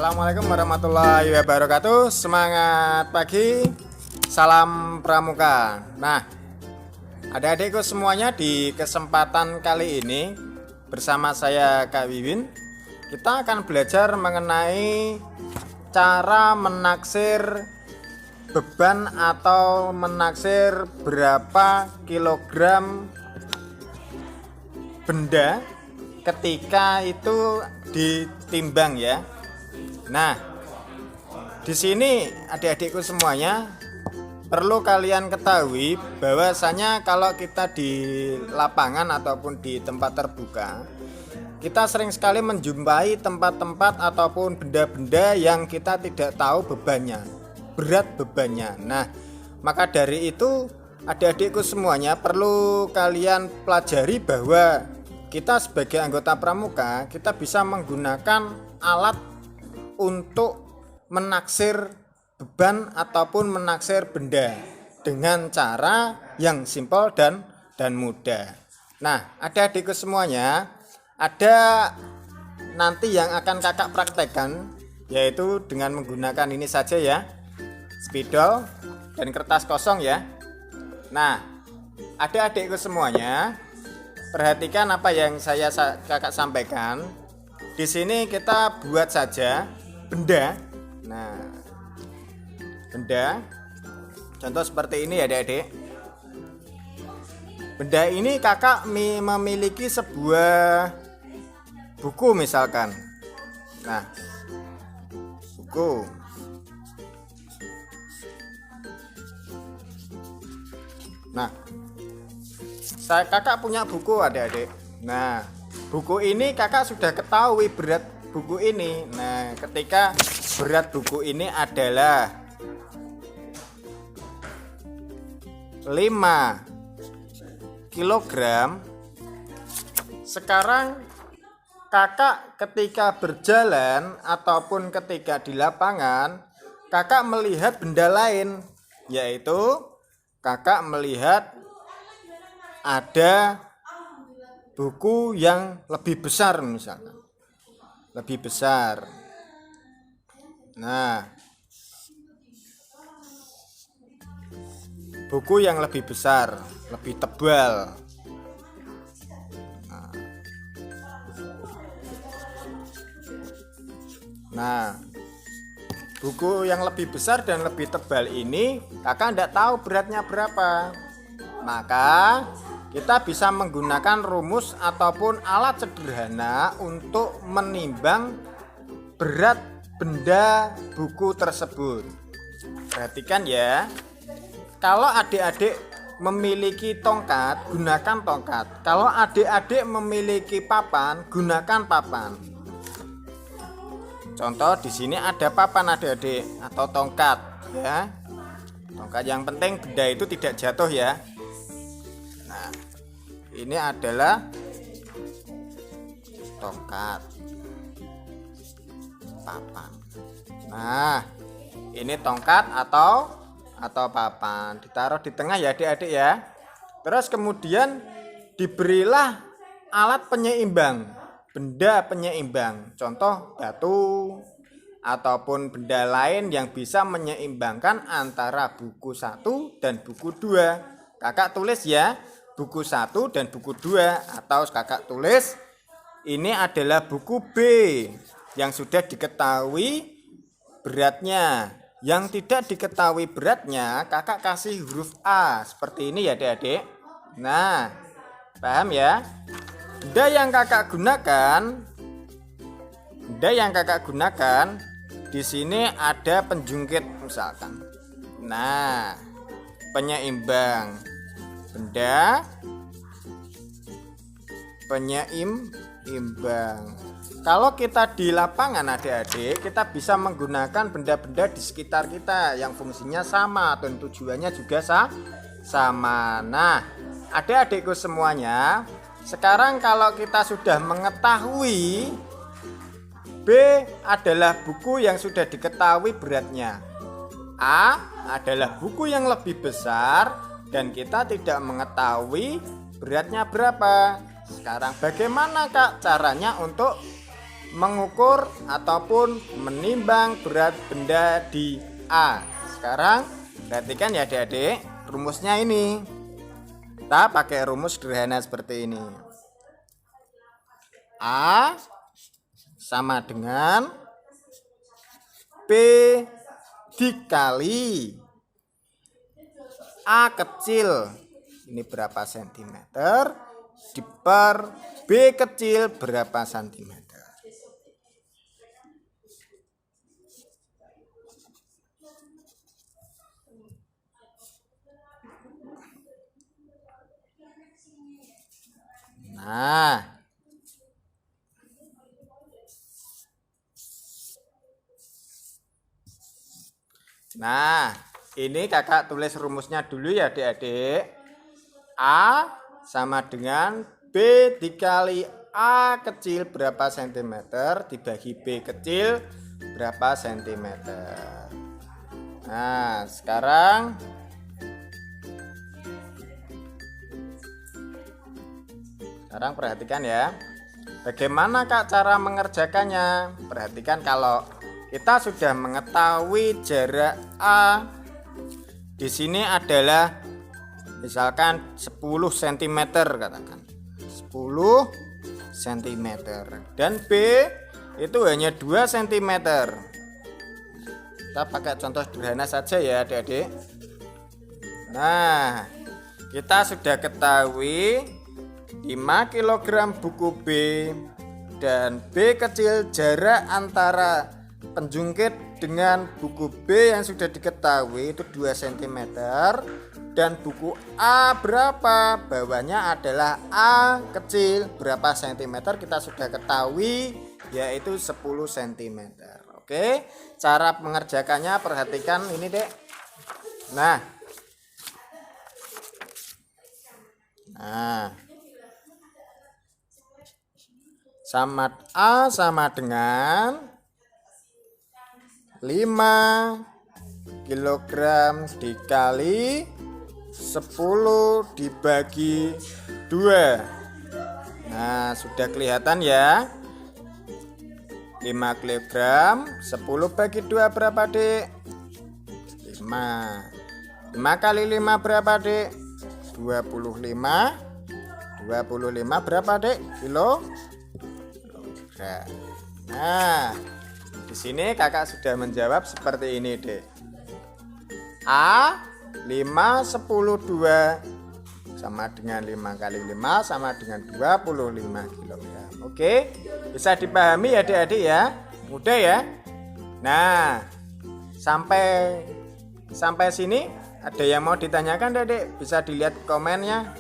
Assalamualaikum warahmatullahi wabarakatuh. Semangat pagi, salam pramuka. Nah, adik-adikku semuanya, di kesempatan kali ini bersama saya Kak Wiwin, kita akan belajar mengenai cara menaksir beban atau menaksir berapa kilogram benda ketika itu ditimbang ya. Nah, di sini adik-adikku semuanya perlu kalian ketahui bahwasanya kalau kita di lapangan ataupun di tempat terbuka, kita sering sekali menjumpai tempat-tempat ataupun benda-benda yang kita tidak tahu bebannya, berat bebannya. Nah, maka dari itu adik-adikku semuanya perlu kalian pelajari bahwa kita sebagai anggota pramuka, kita bisa menggunakan alat untuk menaksir beban ataupun menaksir benda dengan cara yang simpel dan mudah. Nah, adik-adikku semuanya, ada nanti yang akan kakak praktekkan, yaitu dengan menggunakan ini saja ya, spidol dan kertas kosong ya. Nah, adik-adikku semuanya, perhatikan apa yang saya kakak sampaikan. Di sini kita buat saja benda. Nah, benda contoh seperti ini ya adik-adik. Benda ini kakak memiliki sebuah buku misalkan. Nah, buku. Nah, kakak punya buku adik-adik. Nah, buku ini kakak sudah ketahui berat buku ini. Nah, ketika berat buku ini adalah 5 kilogram, sekarang kakak ketika berjalan ataupun ketika di lapangan, kakak melihat benda lain, yaitu kakak melihat ada buku yang lebih besar misalkan. Lebih besar. Nah, buku yang lebih besar, lebih tebal. Nah, buku yang lebih besar dan lebih tebal ini kakak tidak tahu beratnya berapa. Maka kita bisa menggunakan rumus ataupun alat sederhana untuk menimbang berat benda buku tersebut. Perhatikan ya. Kalau adik-adik memiliki tongkat, gunakan tongkat. Kalau adik-adik memiliki papan, gunakan papan. Contoh di sini ada papan adik-adik atau tongkat ya. Tongkat, yang penting benda itu tidak jatuh ya. Nah, ini adalah tongkat, papan. Nah, ini tongkat atau papan, ditaruh di tengah ya adik-adik ya. Terus kemudian diberilah alat penyeimbang, benda penyeimbang, contoh batu ataupun benda lain yang bisa menyeimbangkan antara buku 1 dan buku 2. Kakak tulis ya, buku 1 dan buku 2, atau kakak tulis ini adalah buku B yang sudah diketahui beratnya. Yang tidak diketahui beratnya, kakak kasih huruf A seperti ini ya adik-adik. Nah, paham ya? Benda yang kakak gunakan di sini ada penjungkit misalkan. Nah, penyeimbang, benda penyeimbang. Kalau kita di lapangan adik-adik, kita bisa menggunakan benda-benda di sekitar kita yang fungsinya sama dan tujuannya juga sama. Nah, adik-adikku semuanya, sekarang kalau kita sudah mengetahui B adalah buku yang sudah diketahui beratnya, A adalah buku yang lebih besar dan kita tidak mengetahui beratnya berapa. Sekarang bagaimana Kak caranya untuk mengukur ataupun menimbang berat benda di A. Sekarang perhatikan ya adik-adik, rumusnya ini. Kita pakai rumus sederhana seperti ini. A sama dengan B dikali A kecil, ini berapa sentimeter, diper B kecil berapa sentimeter. Nah, ini kakak tulis rumusnya dulu ya adik-adik. A sama dengan B dikali A kecil berapa sentimeter dibagi B kecil berapa sentimeter. Nah, sekarang perhatikan ya. Bagaimana Kak cara mengerjakannya? Perhatikan, kalau kita sudah mengetahui jarak A di sini adalah misalkan 10 cm, katakan 10 cm, dan B itu hanya 2 cm. Kita pakai contoh sederhana saja ya adik-adik. Nah, kita sudah ketahui 5 kg buku B dan B kecil, jarak antara penjungkit dengan buku B yang sudah diketahui itu 2 cm, dan buku A berapa? Bawahnya adalah A kecil berapa sentimeter, kita sudah ketahui yaitu 10 cm. Oke, cara mengerjakannya perhatikan ini Dek. Nah, A sama dengan 5 kg dikali 10 dibagi 2. Nah, sudah kelihatan ya. 5 kg 10 bagi 2 berapa Dek? 5 kali 5 berapa Dek? 25 berapa Dek? Kilogram. Nah, di sini kakak sudah menjawab seperti ini Dek. A 5 10 2 sama dengan 5 kali 5 sama dengan 25 kg. Oke, bisa dipahami ya adik-adik ya? Mudah ya? Nah, sampai sini ada yang mau ditanyakan Dek? Bisa dilihat komennya.